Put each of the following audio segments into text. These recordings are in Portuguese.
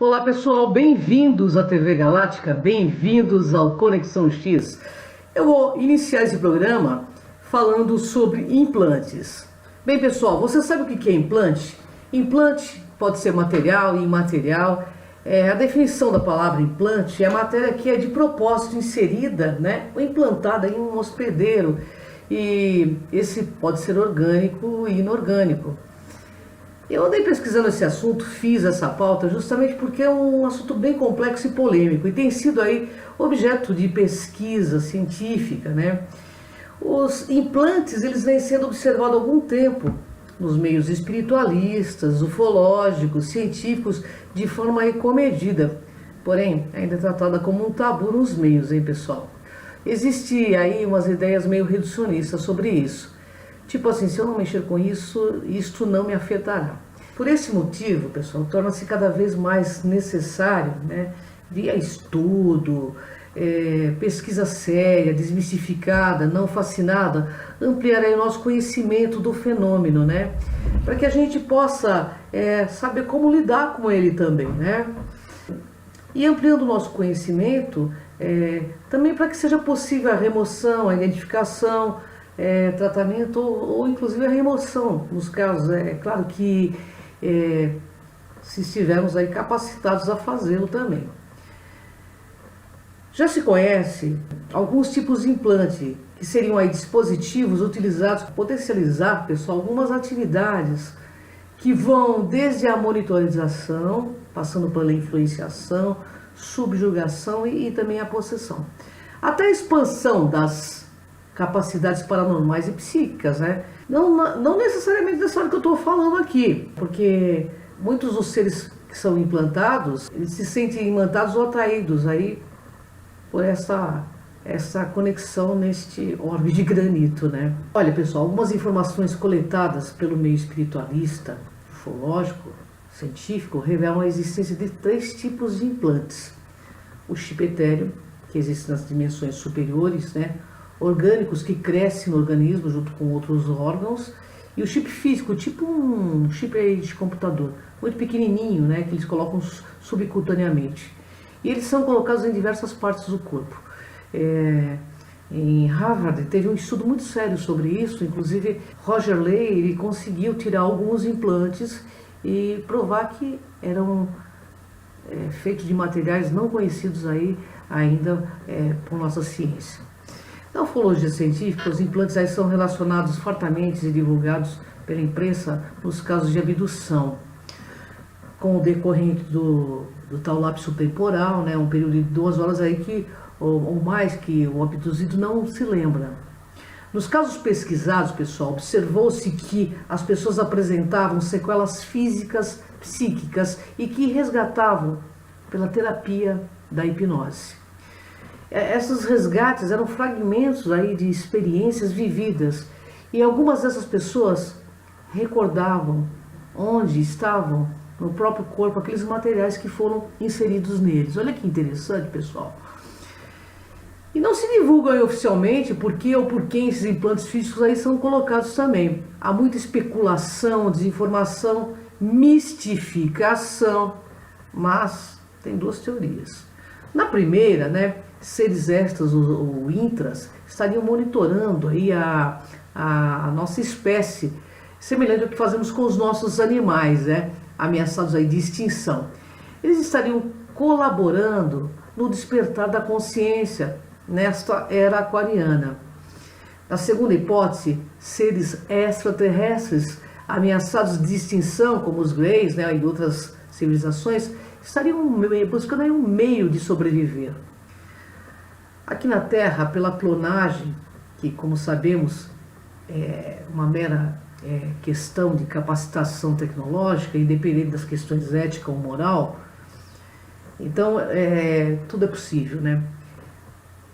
Olá pessoal, bem-vindos à TV Galáctica, bem-vindos ao Conexão X. Eu vou iniciar esse programa falando sobre implantes. Bem pessoal, você sabe o que é implante? Implante pode ser material e imaterial. A definição da palavra implante é a matéria que é de propósito inserida, ou implantada em um hospedeiro. E esse pode ser orgânico e inorgânico. Eu andei pesquisando esse assunto, fiz essa pauta justamente porque é um assunto bem complexo e polêmico e tem sido aí objeto de pesquisa científica, Os implantes, eles vêm sendo observados há algum tempo nos meios espiritualistas, ufológicos, científicos, de forma aí comedida. Porém, ainda é tratada como um tabu nos meios, pessoal? Existe aí umas ideias meio reducionistas sobre isso. Tipo assim, se eu não mexer com isso, isto não me afetará. Por esse motivo, pessoal, torna-se cada vez mais necessário, via estudo, pesquisa séria, desmistificada, não fascinada, ampliar aí o nosso conhecimento do fenômeno, para que a gente possa saber como lidar com ele também, E ampliando o nosso conhecimento, também para que seja possível a remoção, a identificação, tratamento ou inclusive a remoção, nos casos, claro que se estivermos aí capacitados a fazê-lo também. Já se conhece alguns tipos de implante, que seriam aí dispositivos utilizados para potencializar, pessoal, algumas atividades que vão desde a monitorização, passando pela influenciação, subjugação e também a possessão, até a expansão das capacidades paranormais e psíquicas, Não necessariamente dessa hora que eu estou falando aqui, porque muitos dos seres que são implantados, eles se sentem implantados ou atraídos aí por essa conexão neste orbe de granito, Olha, pessoal, algumas informações coletadas pelo meio espiritualista, ufológico, científico, revelam a existência de 3 tipos de implantes. O chip etéreo, que existe nas dimensões superiores, orgânicos que crescem no organismo junto com outros órgãos, e o chip físico, tipo um chip de computador, muito pequenininho, que eles colocam subcutaneamente. E eles são colocados em diversas partes do corpo. Em Harvard teve um estudo muito sério sobre isso, inclusive Roger Lay ele conseguiu tirar alguns implantes e provar que eram feitos de materiais não conhecidos aí ainda por nossa ciência. Na ufologia científica, os implantes aí são relacionados fartamente e divulgados pela imprensa nos casos de abdução, com o decorrente do tal lapso temporal, um período de 2 horas aí que, ou mais, que o abduzido não se lembra. Nos casos pesquisados, pessoal, observou-se que as pessoas apresentavam sequelas físicas, psíquicas e que resgatavam pela terapia da hipnose. Esses resgates eram fragmentos aí de experiências vividas e algumas dessas pessoas recordavam onde estavam no próprio corpo aqueles materiais que foram inseridos neles. Olha que interessante, pessoal. E não se divulgam aí oficialmente por que ou por quem esses implantes físicos aí são colocados também. Há muita especulação, desinformação, mistificação, mas tem 2 teorias. Na primeira, seres extras ou intras estariam monitorando aí a nossa espécie, semelhante ao que fazemos com os nossos animais, ameaçados aí de extinção. Eles estariam colaborando no despertar da consciência nesta era aquariana. Na segunda hipótese, seres extraterrestres ameaçados de extinção, como os Greys, e outras civilizações, estariam buscando aí um meio de sobreviver. Aqui na Terra, pela clonagem, que como sabemos é uma mera questão de capacitação tecnológica, independente das questões ética ou moral, então tudo é possível,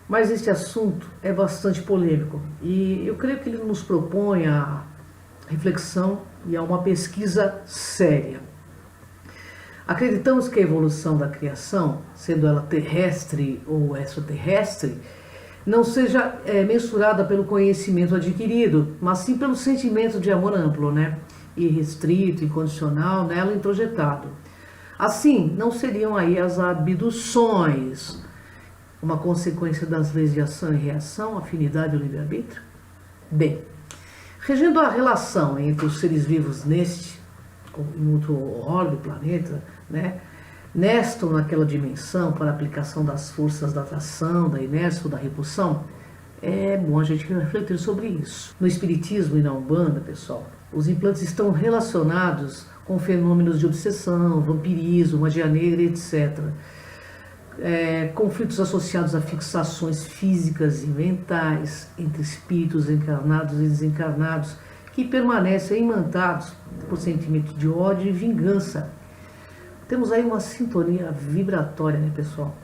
Mas este assunto é bastante polêmico e eu creio que ele nos propõe a reflexão e a uma pesquisa séria. Acreditamos que a evolução da criação, sendo ela terrestre ou extraterrestre, não seja mensurada pelo conhecimento adquirido, mas sim pelo sentimento de amor amplo, irrestrito, incondicional, nela introjetado. Assim, não seriam aí as abduções uma consequência das leis de ação e reação, afinidade e livre-arbítrio? Bem, regendo a relação entre os seres vivos neste, em outro orbe, planeta, né, nesta ou naquela dimensão para aplicação das forças da atração, da inércia ou da repulsão, é bom a gente refletir sobre isso. No Espiritismo e na Umbanda, pessoal, os implantes estão relacionados com fenômenos de obsessão, vampirismo, magia negra, etc. Conflitos associados a fixações físicas e mentais entre espíritos encarnados e desencarnados que permanecem imantados por sentimento de ódio e vingança. Temos aí uma sintonia vibratória, né, pessoal?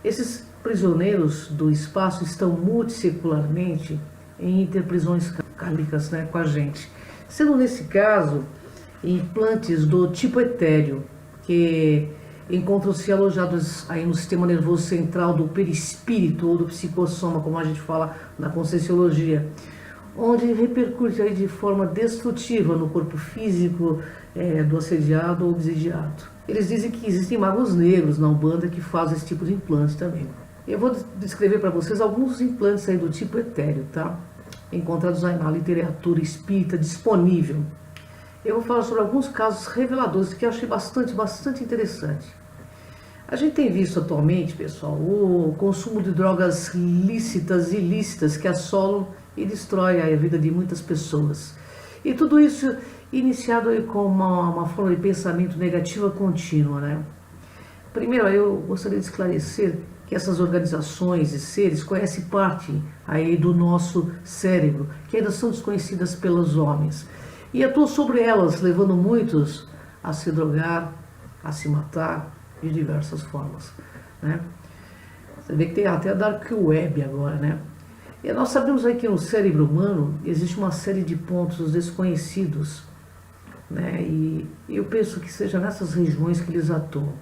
Esses prisioneiros do espaço estão multissecularmente em interprisões kármicas, né, com a gente. Sendo nesse caso, implantes do tipo etéreo, que encontram-se alojados aí no sistema nervoso central do perispírito ou do psicossoma, como a gente fala na Conscienciologia, onde repercute aí de forma destrutiva no corpo físico do assediado ou obsidiado. Eles dizem que existem magos negros na Umbanda que fazem esse tipo de implante também. Eu vou descrever para vocês alguns implantes aí do tipo etéreo, tá? Encontrados aí na literatura espírita disponível. Eu vou falar sobre alguns casos reveladores que eu achei bastante interessante. A gente tem visto atualmente, pessoal, o consumo de drogas lícitas e ilícitas que assolam e destroem a vida de muitas pessoas. E tudo isso iniciado aí com uma forma de pensamento negativa contínua, né? Primeiro, eu gostaria de esclarecer que essas organizações e seres conhecem parte aí do nosso cérebro, que ainda são desconhecidas pelos homens. E atuam sobre elas, levando muitos a se drogar, a se matar de diversas formas, né? Você vê que tem até a Dark Web agora, né? E nós sabemos aí que no cérebro humano existe uma série de pontos desconhecidos, né? E eu penso que seja nessas regiões que eles atuam.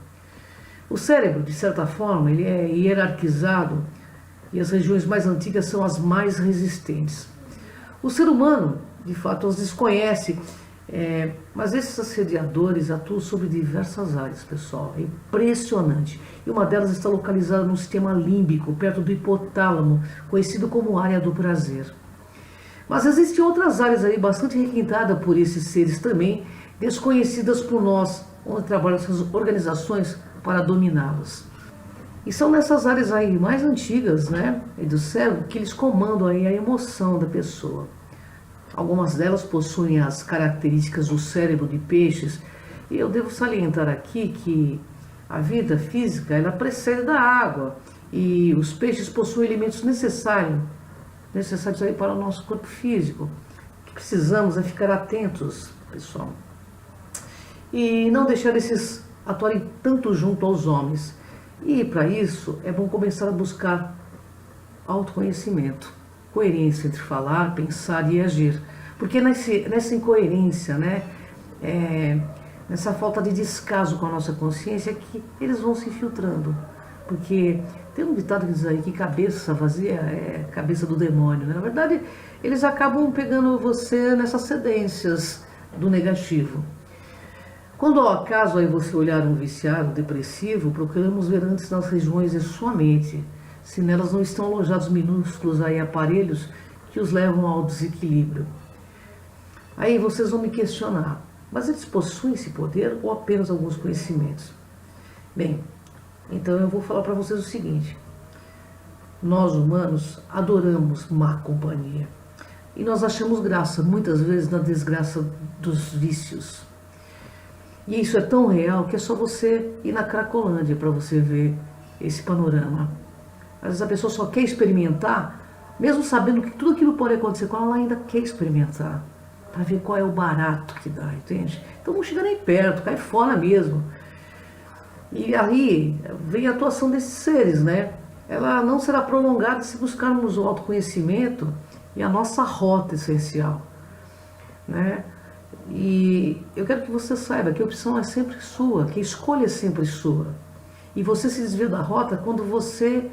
O cérebro, de certa forma, ele é hierarquizado e as regiões mais antigas são as mais resistentes. O ser humano, de fato, os desconhece, mas esses assediadores atuam sobre diversas áreas, pessoal. É impressionante. E uma delas está localizada no sistema límbico, perto do hipotálamo, conhecido como área do prazer. Mas existem outras áreas aí bastante requintadas por esses seres também, desconhecidas por nós, onde trabalham essas organizações para dominá-las. E são nessas áreas aí mais antigas, né, do cérebro, que eles comandam aí a emoção da pessoa. Algumas delas possuem as características do cérebro de peixes, e eu devo salientar aqui que a vida física ela precede da água, e os peixes possuem elementos necessários aí para o nosso corpo físico. O que precisamos é ficar atentos, pessoal, e não deixar esses atuarem tanto junto aos homens. E para isso é bom começar a buscar autoconhecimento, coerência entre falar, pensar e agir. Porque nessa incoerência, né, nessa falta de descaso com a nossa consciência, é que eles vão se infiltrando. Porque tem um ditado que diz aí que cabeça vazia é cabeça do demônio, né? Na verdade, eles acabam pegando você nessas cedências do negativo. Quando ao acaso aí você olhar um viciado, depressivo, procuramos ver antes nas regiões de sua mente, se nelas não estão alojados minúsculos aí aparelhos que os levam ao desequilíbrio. Aí vocês vão me questionar, mas eles possuem esse poder ou apenas alguns conhecimentos? Bem, então eu vou falar para vocês o seguinte: nós humanos adoramos má companhia e nós achamos graça muitas vezes na desgraça dos vícios. E isso é tão real que é só você ir na Cracolândia para você ver esse panorama. Às vezes a pessoa só quer experimentar, mesmo sabendo que tudo aquilo pode acontecer com ela, ela ainda quer experimentar, para ver qual é o barato que dá, entende? Então não chega nem perto, cai fora mesmo. E aí vem a atuação desses seres, né? Ela não será prolongada se buscarmos o autoconhecimento e a nossa rota essencial, né? E eu quero que você saiba que a opção é sempre sua, que a escolha é sempre sua. E você se desvia da rota quando você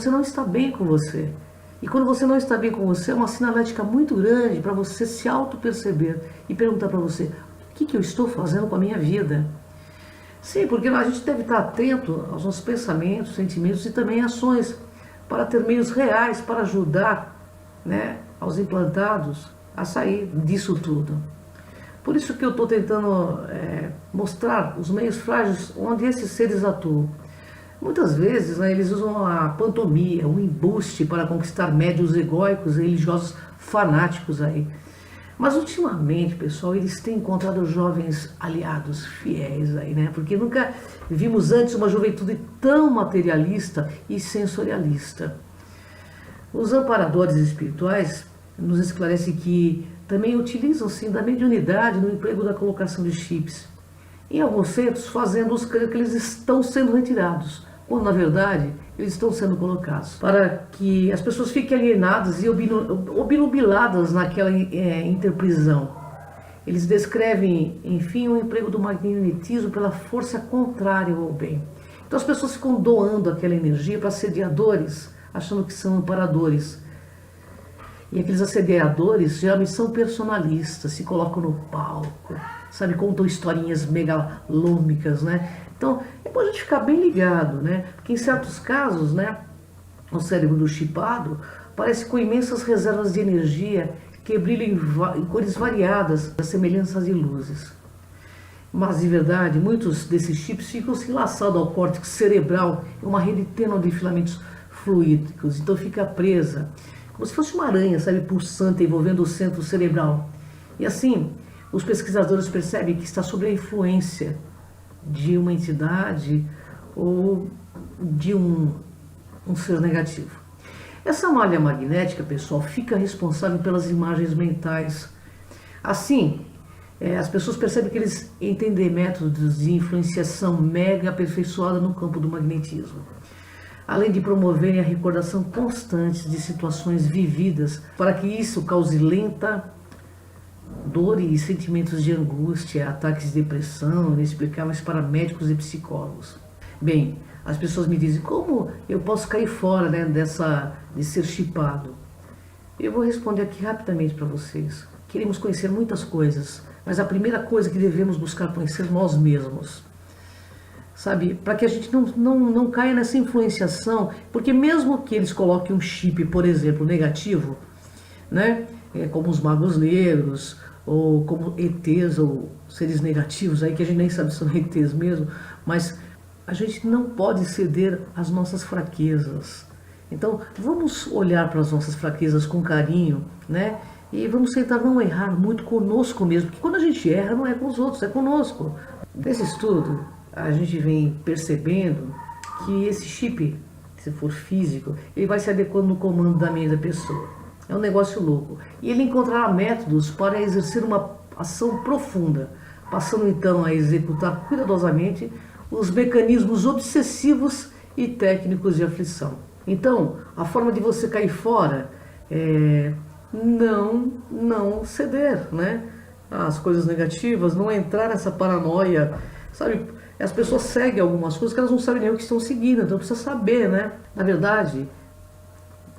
não está bem com você. E quando você não está bem com você, é uma sinalética muito grande para você se auto-perceber e perguntar para você: que eu estou fazendo com a minha vida? Sim, porque a gente deve estar atento aos nossos pensamentos, sentimentos e também ações, para ter meios reais para ajudar, né, aos implantados a sair disso tudo. Por isso que eu estou tentando mostrar os meios frágeis onde esses seres atuam. Muitas vezes, né, eles usam a pantomia, o embuste para conquistar médios egóicos e religiosos fanáticos aí. Mas ultimamente, pessoal, eles têm encontrado jovens aliados fiéis aí, né? Porque nunca vimos antes uma juventude tão materialista e sensorialista. Os amparadores espirituais nos esclarecem que também utilizam sim da mediunidade no emprego da colocação de chips. Em alguns centros, fazendo-os crer que eles estão sendo retirados, quando na verdade eles estão sendo colocados, para que as pessoas fiquem alienadas e obnubiladas naquela interprisão. Eles descrevem, enfim, o emprego do magnetismo pela força contrária ao bem. Então as pessoas ficam doando aquela energia para assediadores, achando que são amparadores. E aqueles assediadores geralmente são personalistas, se colocam no palco, sabe, contam historinhas megalômicas, né? Então, é bom a gente ficar bem ligado, né? Porque em certos casos, né, o cérebro do chipado parece com imensas reservas de energia que brilham em cores variadas, das semelhanças de luzes. Mas, de verdade, muitos desses chips ficam se enlaçados ao córtex cerebral em uma rede tênue de filamentos fluídicos, então fica presa, como se fosse uma aranha, sabe, pulsante, envolvendo o centro cerebral. E assim, os pesquisadores percebem que está sob a influência de uma entidade ou de um ser negativo. Essa malha magnética, pessoal, fica responsável pelas imagens mentais. Assim, as pessoas percebem que eles entendem métodos de influenciação mega aperfeiçoada no campo do magnetismo, além de promoverem a recordação constante de situações vividas, para que isso cause lenta dor e sentimentos de angústia, ataques de depressão inexplicáveis para médicos e psicólogos. Bem, as pessoas me dizem, como eu posso cair fora, né, de ser chipado? Eu vou responder aqui rapidamente para vocês. Queremos conhecer muitas coisas, mas a primeira coisa que devemos buscar conhecer nós mesmos. Sabe, para que a gente não caia nessa influenciação, porque mesmo que eles coloquem um chip, por exemplo, negativo, né, como os magos negros, ou como ETs, ou seres negativos, aí que a gente nem sabe se são ETs mesmo, mas a gente não pode ceder às nossas fraquezas. Então, vamos olhar para as nossas fraquezas com carinho, né, e vamos tentar não errar muito conosco mesmo, porque quando a gente erra, não é com os outros, é conosco. Nesse estudo, a gente vem percebendo que esse chip, se for físico, ele vai se adequando no comando da mente da pessoa. É um negócio louco. E ele encontrará métodos para exercer uma ação profunda, passando então a executar cuidadosamente os mecanismos obsessivos e técnicos de aflição. Então, a forma de você cair fora é não ceder, né, às coisas negativas, não entrar nessa paranoia, sabe? As pessoas seguem algumas coisas que elas não sabem nem o que estão seguindo, então precisa saber, né? Na verdade,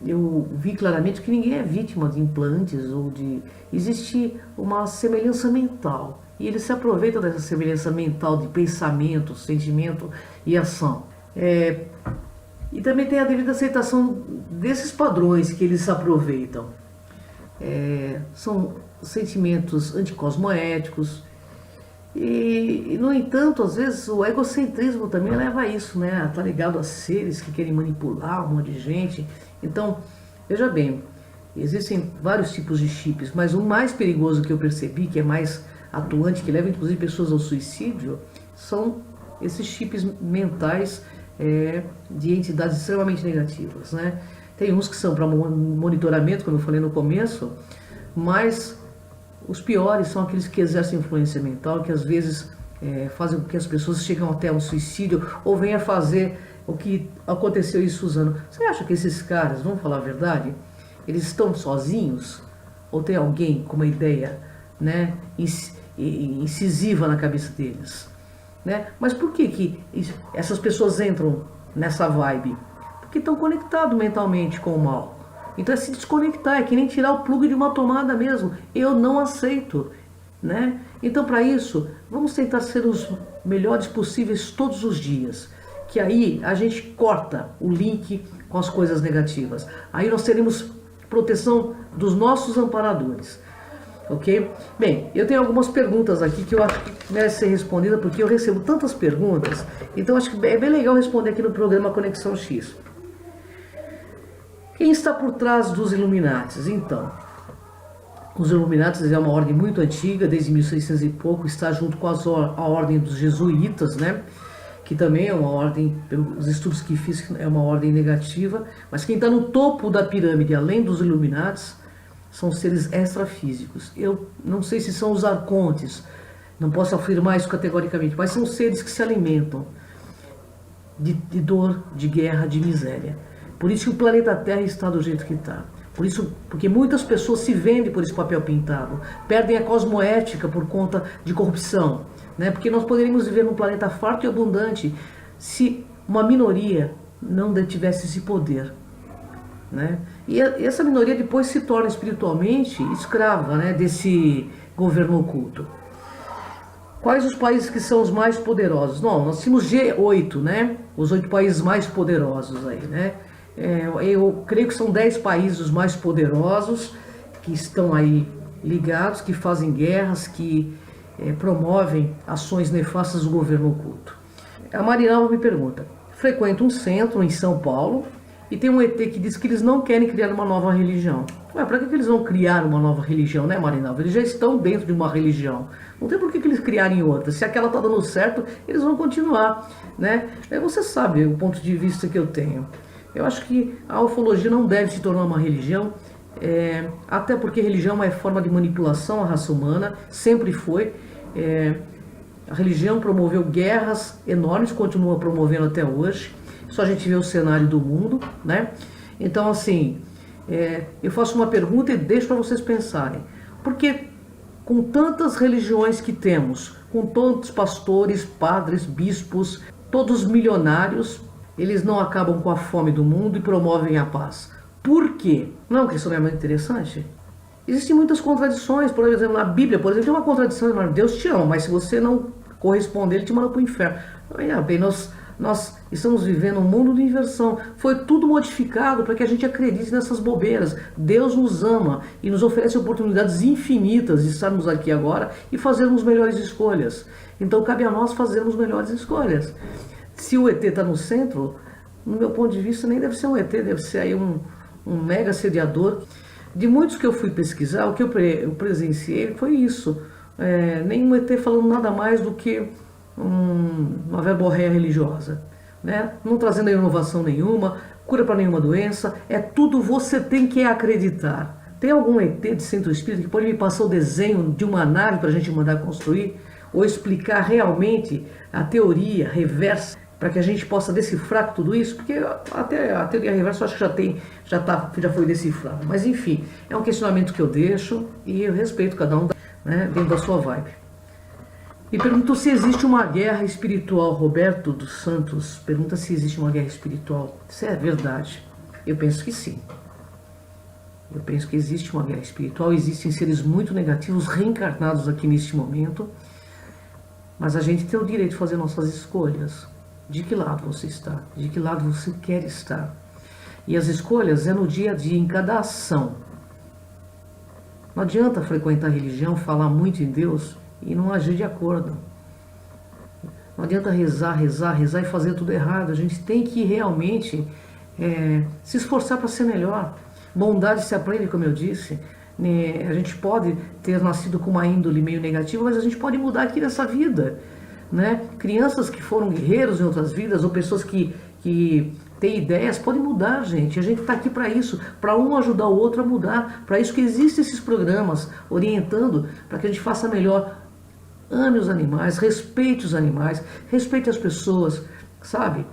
eu vi claramente que ninguém é vítima de implantes ou de... Existe uma semelhança mental. E eles se aproveitam dessa semelhança mental de pensamento, sentimento e ação. E também tem a devida aceitação desses padrões que eles se aproveitam. São sentimentos anticosmoéticos. E, no entanto, às vezes o egocentrismo também leva a isso, né? A estar ligado a seres que querem manipular um monte de gente. Então, veja bem, existem vários tipos de chips, mas o mais perigoso que eu percebi, que é mais atuante, que leva inclusive pessoas ao suicídio, são esses chips mentais de entidades extremamente negativas, né? Tem uns que são para monitoramento, como eu falei no começo, mas os piores são aqueles que exercem influência mental, que às vezes fazem com que as pessoas cheguem até um suicídio ou venham a fazer o que aconteceu em Suzano. Você acha que esses caras, vamos falar a verdade, eles estão sozinhos? Ou tem alguém com uma ideia, né, incisiva na cabeça deles? Né? Mas por que essas pessoas entram nessa vibe? Porque estão conectados mentalmente com o mal. Então é se desconectar, é que nem tirar o plug de uma tomada mesmo. Eu não aceito, né? Então, para isso, vamos tentar ser os melhores possíveis todos os dias, que aí a gente corta o link com as coisas negativas. Aí nós teremos proteção dos nossos amparadores, ok? Bem, eu tenho algumas perguntas aqui que eu acho que merecem ser respondidas, porque eu recebo tantas perguntas, então acho que é bem legal responder aqui no programa Conexão X. Quem está por trás dos Illuminatis? Então, os Illuminatis é uma ordem muito antiga, desde 1600 e pouco, está junto com a ordem dos jesuítas, né? Que também é uma ordem, pelos estudos que fiz, é uma ordem negativa, mas quem está no topo da pirâmide, além dos Illuminatis, são seres extrafísicos. Eu não sei se são os arcontes, não posso afirmar isso categoricamente, mas são seres que se alimentam de dor, de guerra, de miséria. Por isso que o planeta Terra está do jeito que está. Por isso, porque muitas pessoas se vendem por esse papel pintado, perdem a cosmoética por conta de corrupção, né? Porque nós poderíamos viver num planeta farto e abundante se uma minoria não detivesse esse poder, né? E essa minoria depois se torna espiritualmente escrava, né, desse governo oculto. Quais os países que são os mais poderosos? Não, nós temos G8, né? Os 8 países mais poderosos aí, né? Eu creio que são 10 países os mais poderosos que estão aí ligados, que fazem guerras, que promovem ações nefastas do governo oculto. A Marinalva me pergunta: frequento um centro em São Paulo e tem um ET que diz que eles não querem criar uma nova religião. Ué, para que eles vão criar uma nova religião, né, Marinalva? Eles já estão dentro de uma religião. Não tem por que eles criarem outra. Se aquela está dando certo, eles vão continuar, né? Você sabe o ponto de vista que eu tenho. Eu acho que a ufologia não deve se tornar uma religião, até porque religião é uma forma de manipulação à raça humana, sempre foi. A religião promoveu guerras enormes, continua promovendo até hoje. Só a gente vê o cenário do mundo, né? Então, assim, eu faço uma pergunta e deixo para vocês pensarem. Porque com tantas religiões que temos, com tantos pastores, padres, bispos, todos milionários, eles não acabam com a fome do mundo e promovem a paz. Por quê? Não é uma questionamento interessante? Existem muitas contradições. Por exemplo, na Bíblia, por exemplo, tem uma contradição enorme. Deus te ama, mas se você não corresponder, Ele te manda para o inferno. Bem, nós estamos vivendo um mundo de inversão. Foi tudo modificado para que a gente acredite nessas bobeiras. Deus nos ama e nos oferece oportunidades infinitas de estarmos aqui agora e fazermos melhores escolhas. Então cabe a nós fazermos melhores escolhas. Se o ET está no centro, no meu ponto de vista, nem deve ser um ET, deve ser aí um mega assediador. De muitos que eu fui pesquisar, o que eu presenciei foi isso. Nenhum ET falando nada mais do que uma verborreia religiosa, né? Não trazendo inovação nenhuma, cura para nenhuma doença, tudo você tem que acreditar. Tem algum ET de centro espírita que pode me passar o desenho de uma nave para a gente mandar construir? Ou explicar realmente a teoria reversa, para que a gente possa decifrar tudo isso? Porque até a teoria reversa eu acho que já foi decifrada. Mas enfim, é um questionamento que eu deixo e eu respeito cada um, né, dentro da sua vibe. E perguntou se existe uma guerra espiritual. Roberto dos Santos pergunta se existe uma guerra espiritual. Isso é verdade? Eu penso que sim. Eu penso que existe uma guerra espiritual, existem seres muito negativos reencarnados aqui neste momento, mas a gente tem o direito de fazer nossas escolhas. De que lado você está? De que lado você quer estar? E as escolhas é no dia a dia, em cada ação. Não adianta frequentar a religião, falar muito em Deus e não agir de acordo. Não adianta rezar e fazer tudo errado. A gente tem que realmente se esforçar para ser melhor. Bondade se aprende, como eu disse. A gente pode ter nascido com uma índole meio negativa, mas a gente pode mudar aqui nessa vida, né? Crianças que foram guerreiros em outras vidas, ou pessoas que têm ideias, podem mudar, gente. A gente está aqui para isso, para um ajudar o outro a mudar. Para isso que existem esses programas orientando para que a gente faça melhor. Ame os animais, respeite as pessoas, sabe?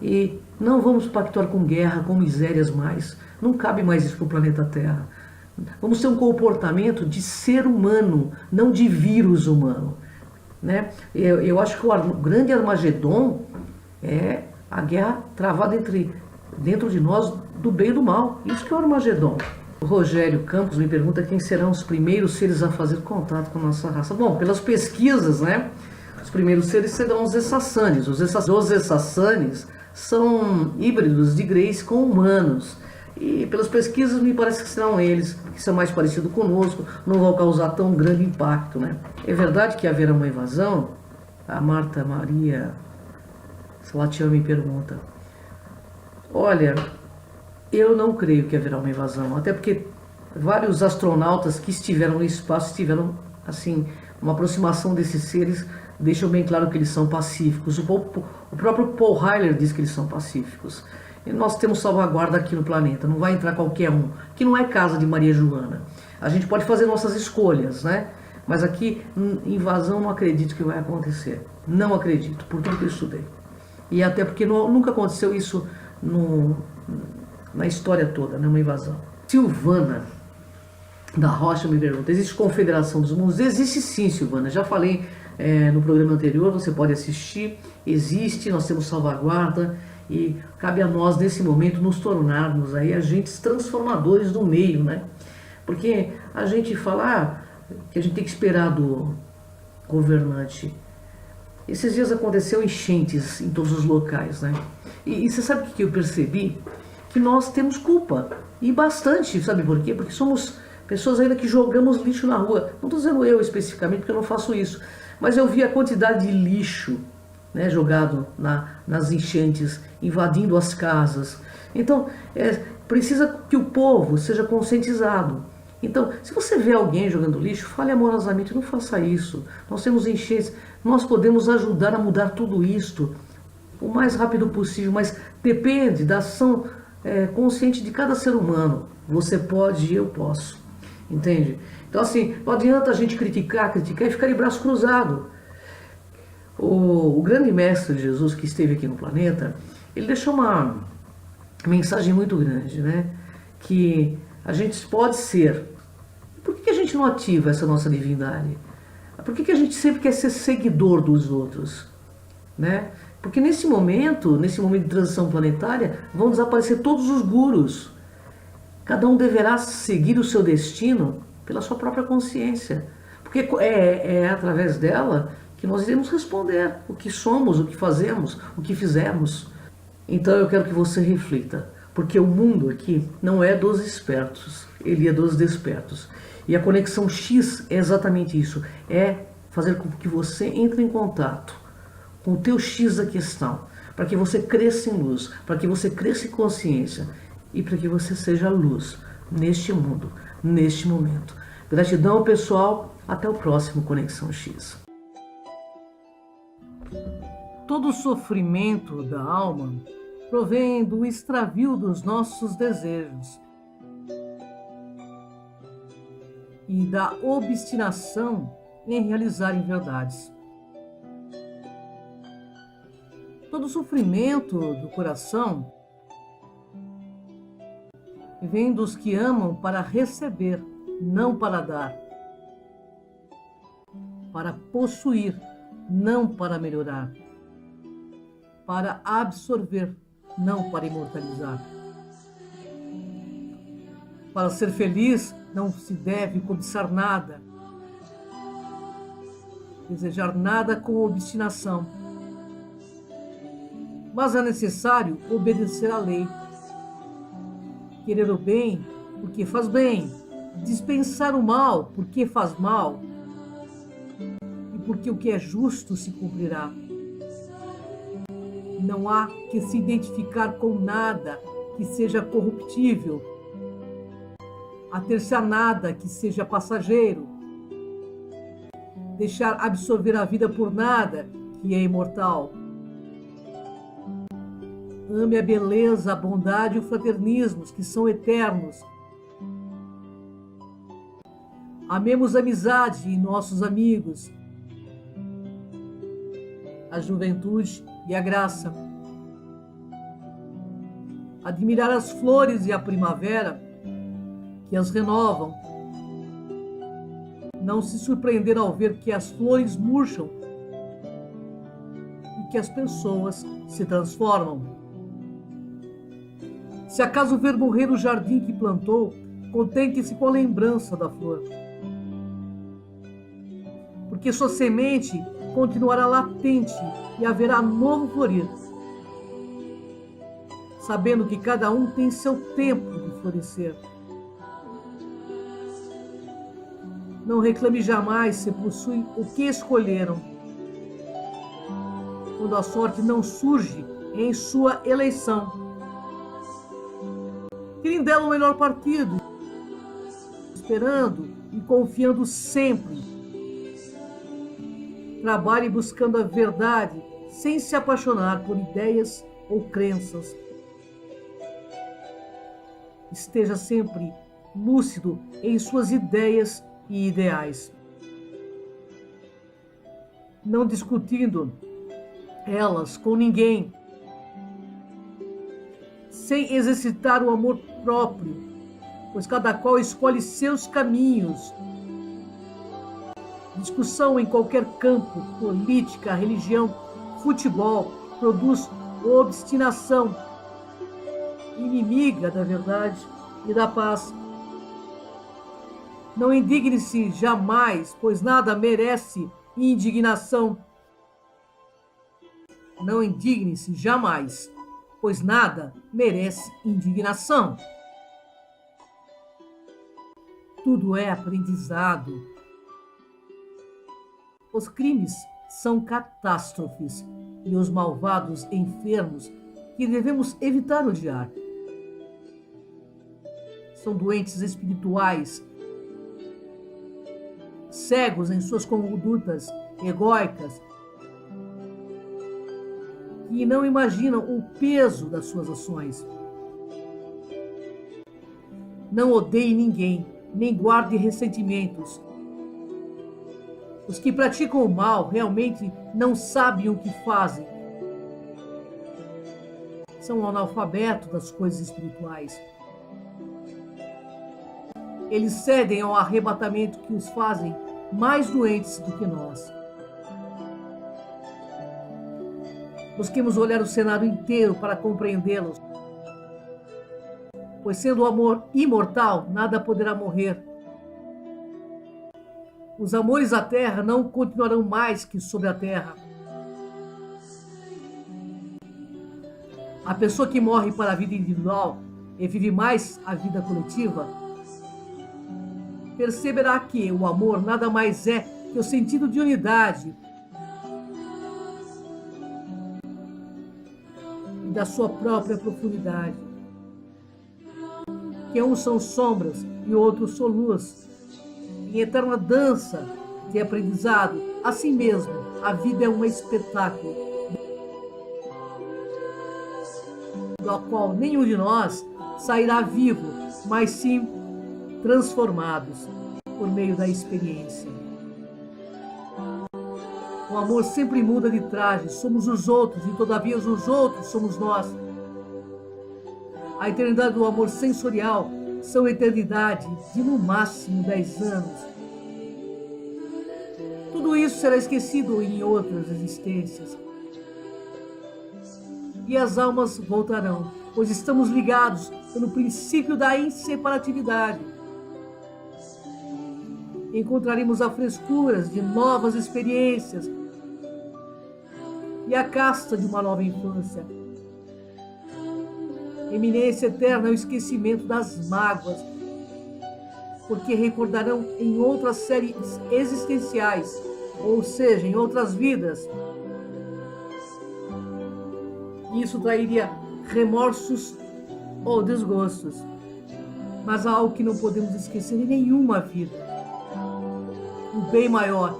E não vamos pactuar com guerra, com misérias mais. Não cabe mais isso para o planeta Terra. Vamos ter um comportamento de ser humano, não de vírus humano, né? Eu acho que o grande Armagedon é a guerra travada dentro de nós, do bem e do mal. Isso que é o Armagedon. O Rogério Campos me pergunta quem serão os primeiros seres a fazer contato com a nossa raça. Bom, pelas pesquisas, né? Os primeiros seres serão os Essassânies. Os Essassânies são híbridos de Grace com humanos. E pelas pesquisas me parece que serão eles, que são mais parecidos conosco, não vão causar tão grande impacto, né? É verdade que haverá uma invasão? A Marta Maria Salatiel me pergunta. Olha, eu não creio que haverá uma invasão, até porque vários astronautas que estiveram no espaço estiveram, assim, uma aproximação desses seres deixam bem claro que eles são pacíficos. O próprio Paul Heiler diz que eles são pacíficos. E nós temos salvaguarda aqui no planeta, não vai entrar qualquer um, que não é casa de Maria Joana. A gente pode fazer nossas escolhas, né? Mas aqui, invasão, não acredito que vai acontecer. Não acredito, por tudo que eu estudei. E até porque nunca aconteceu isso na história toda, né? Uma invasão. Silvana da Rocha me pergunta, existe Confederação dos Mundos? Existe sim, Silvana, já falei no programa anterior, você pode assistir, existe, nós temos salvaguarda e cabe a nós nesse momento nos tornarmos aí agentes transformadores do meio, né? Porque a gente fala que a gente tem que esperar do governante. Esses dias aconteceu enchentes em todos os locais, né? E você sabe o que eu percebi? Que nós temos culpa, e bastante, sabe por quê? Porque somos pessoas ainda que jogamos lixo na rua. Não estou dizendo eu especificamente, porque eu não faço isso, mas eu vi a quantidade de lixo, né, jogado nas enchentes, invadindo as casas. Então, precisa que o povo seja conscientizado. Então, se você vê alguém jogando lixo, fale amorosamente, não faça isso. Nós temos enchentes, nós podemos ajudar a mudar tudo isto o mais rápido possível, mas depende da ação consciente de cada ser humano. Você pode e eu posso, entende? Então, assim, não adianta a gente criticar e ficar de braço cruzado. O grande mestre Jesus que esteve aqui no planeta, ele deixou uma mensagem muito grande, né? Que a gente pode ser. Por que a gente não ativa essa nossa divindade? Por que a gente sempre quer ser seguidor dos outros, né? Porque nesse momento de transição planetária, vão desaparecer todos os gurus. Cada um deverá seguir o seu destino pela sua própria consciência. Porque é através dela que nós iremos responder o que somos, o que fazemos, o que fizemos. Então eu quero que você reflita, porque o mundo aqui não é dos espertos, ele é dos despertos. E a conexão X é exatamente isso, é fazer com que você entre em contato com o teu X da questão, para que você cresça em luz, para que você cresça em consciência e para que você seja luz neste mundo, neste momento. Gratidão, pessoal, até o próximo Conexão X. Todo sofrimento da alma provém do extravio dos nossos desejos e da obstinação em realizar verdades. Todo sofrimento do coração vem dos que amam para receber, não para dar, para possuir, não para melhorar, para absorver, não para imortalizar. Para ser feliz, não se deve cobiçar nada, desejar nada com obstinação. Mas é necessário obedecer à lei, querer o bem porque faz bem, dispensar o mal porque faz mal, e porque o que é justo se cumprirá. Não há que se identificar com nada que seja corruptível, ater-se a nada que seja passageiro, deixar absorver a vida por nada que é imortal. Ame a beleza, a bondade e o fraternismo, que são eternos. Amemos a amizade e nossos amigos, a juventude e a graça. Admirar as flores e a primavera, que as renovam. Não se surpreender ao ver que as flores murcham e que as pessoas se transformam. Se acaso ver morrer o jardim que plantou, Contente-se com a lembrança da flor, porque sua semente continuará latente e haverá novo florir, sabendo que cada um tem seu tempo de florescer. Não reclame jamais se possuem o que escolheram, quando a sorte não surge em sua eleição. Tirem dela o melhor partido, esperando e confiando sempre. Trabalhe buscando a verdade, sem se apaixonar por ideias ou crenças. Esteja sempre lúcido em suas ideias e ideais, não discutindo elas com ninguém, sem exercitar o amor próprio, pois cada qual escolhe seus caminhos. Discussão em qualquer campo, política, religião, futebol, produz obstinação, inimiga da verdade e da paz. Não indigne-se jamais, pois nada merece indignação. Não indigne-se jamais, pois nada merece indignação. Tudo é aprendizado. Os crimes são catástrofes e os malvados enfermos que devemos evitar odiar. São doentes espirituais, cegos em suas condutas egóicas, que não imaginam o peso das suas ações. Não odeie ninguém, nem guarde ressentimentos. Os que praticam o mal realmente não sabem o que fazem. São analfabetos das coisas espirituais. Eles cedem ao arrebatamento que os fazem mais doentes do que nós. Busquemos olhar o cenário inteiro para compreendê-los, pois sendo o amor imortal, nada poderá morrer. Os amores à terra não continuarão mais que sobre a terra. A pessoa que morre para a vida individual e vive mais a vida coletiva, perceberá que o amor nada mais é que o sentido de unidade e da sua própria profundidade. Que uns são sombras e outros são luz, em eterna dança de aprendizado. Assim mesmo, a vida é um espetáculo, do qual nenhum de nós sairá vivo, mas sim transformados por meio da experiência. O amor sempre muda de traje, somos os outros e todavia os outros somos nós. A eternidade do amor sensorial são eternidade de no máximo 10 anos. Tudo isso será esquecido em outras existências. E as almas voltarão, pois estamos ligados pelo princípio da inseparatividade. Encontraremos a frescura de novas experiências e a casta de uma nova infância. Eminência eterna é o esquecimento das mágoas, porque recordarão em outras séries existenciais, ou seja, em outras vidas. Isso trairia remorsos ou desgostos, mas há algo que não podemos esquecer em nenhuma vida: o bem maior.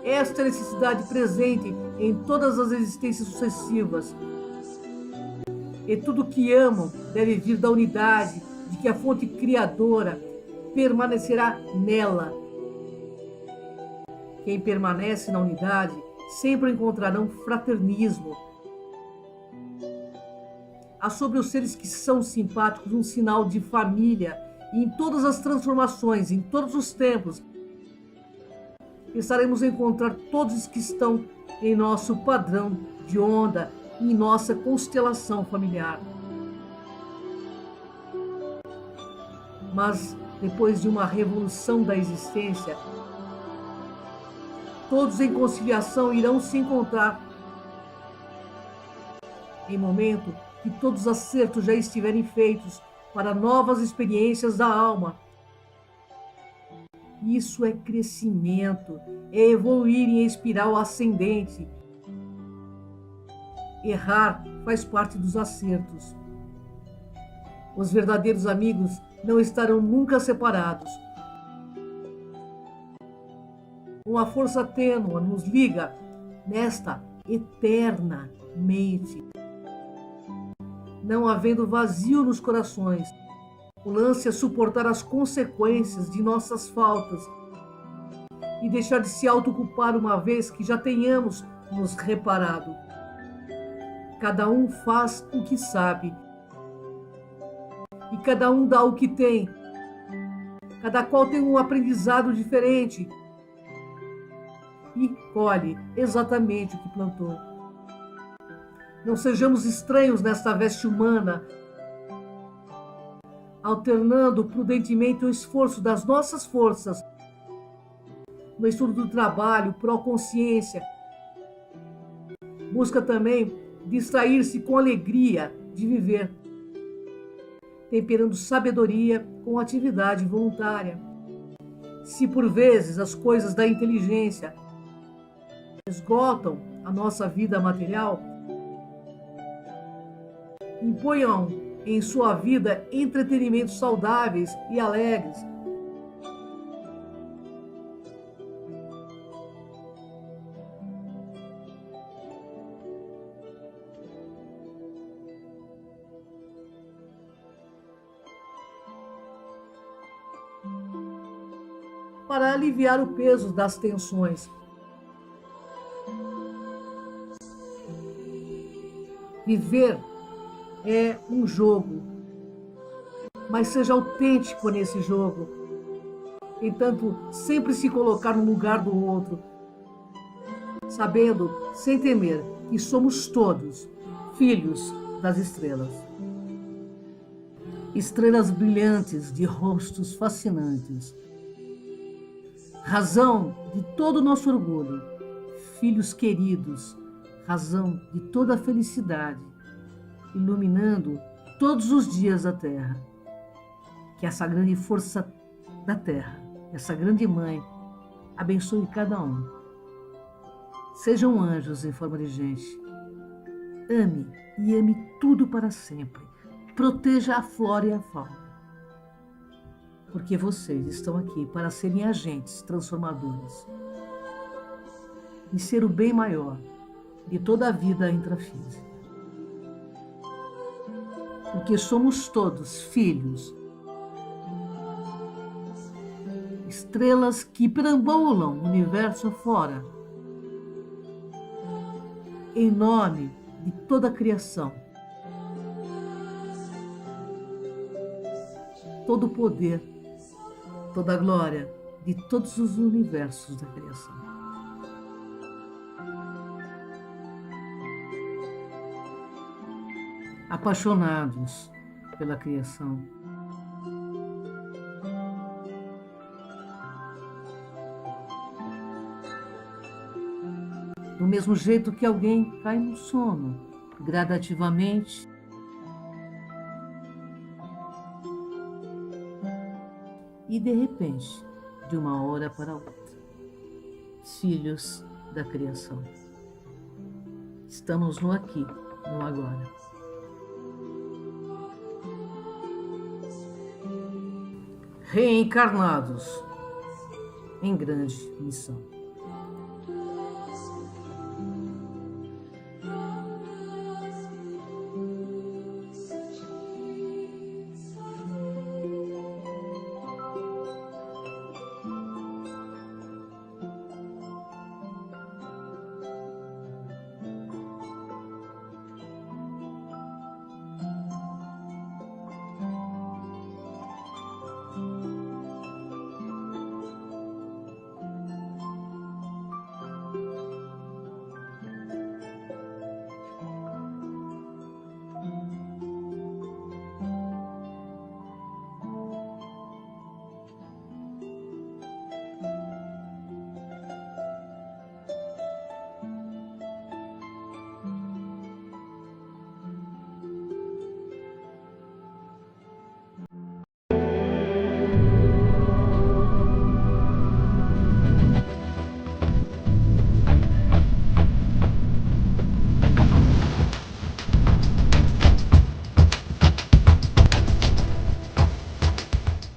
Esta é a necessidade presente em todas as existências sucessivas. E tudo que amam deve vir da unidade, de que a fonte criadora permanecerá nela. Quem permanece na unidade sempre encontrarão fraternismo. Há sobre os seres que são simpáticos um sinal de família, e em todas as transformações, em todos os tempos, estaremos a encontrar todos os que estão em nosso padrão de onda e em nossa constelação familiar. mas depois de uma revolução da existência, todos em conciliação irão se encontrar em momento que todos os acertos já estiverem feitos para novas experiências da alma. Isso é crescimento, é evoluir em espiral ascendente. Errar faz parte dos acertos. Os verdadeiros amigos não estarão nunca separados. Uma força tênue nos liga nesta eterna mente. Não havendo vazio nos corações, o lance é suportar as consequências de nossas faltas e deixar de se autoculpar uma vez que já tenhamos nos reparado. Cada um faz o que sabe e cada um dá o que tem. Cada qual tem um aprendizado diferente e colhe exatamente o que plantou. Não sejamos estranhos nesta veste humana, alternando prudentemente o esforço das nossas forças no estudo do trabalho, pró-consciência. Busca também distrair-se com alegria de viver, temperando sabedoria com atividade voluntária. Se por vezes as coisas da inteligência esgotam a nossa vida material, imponham em sua vida entretenimentos saudáveis e alegres. Para aliviar o peso das tensões. Viver é um jogo, mas seja autêntico nesse jogo, tentando sempre se colocar no lugar do outro, sabendo, sem temer, que somos todos filhos das estrelas. Estrelas brilhantes de rostos fascinantes, razão de todo o nosso orgulho, filhos queridos, razão de toda a felicidade, iluminando todos os dias da Terra. Que essa grande força da Terra, essa grande Mãe, abençoe cada um. Sejam anjos em forma de gente. Ame e ame tudo para sempre. Proteja a flora e a fauna. Porque vocês estão aqui para serem agentes transformadores e ser o bem maior de toda a vida intrafísica. Porque somos todos filhos, estrelas que perambulam o universo afora, em nome de toda a criação, todo o poder, toda a glória de todos os universos da criação. Apaixonados pela criação. Do mesmo jeito que alguém cai no sono, gradativamente, e de repente, de uma hora para outra, filhos da criação. Estamos no aqui, no agora. Reencarnados em grande missão.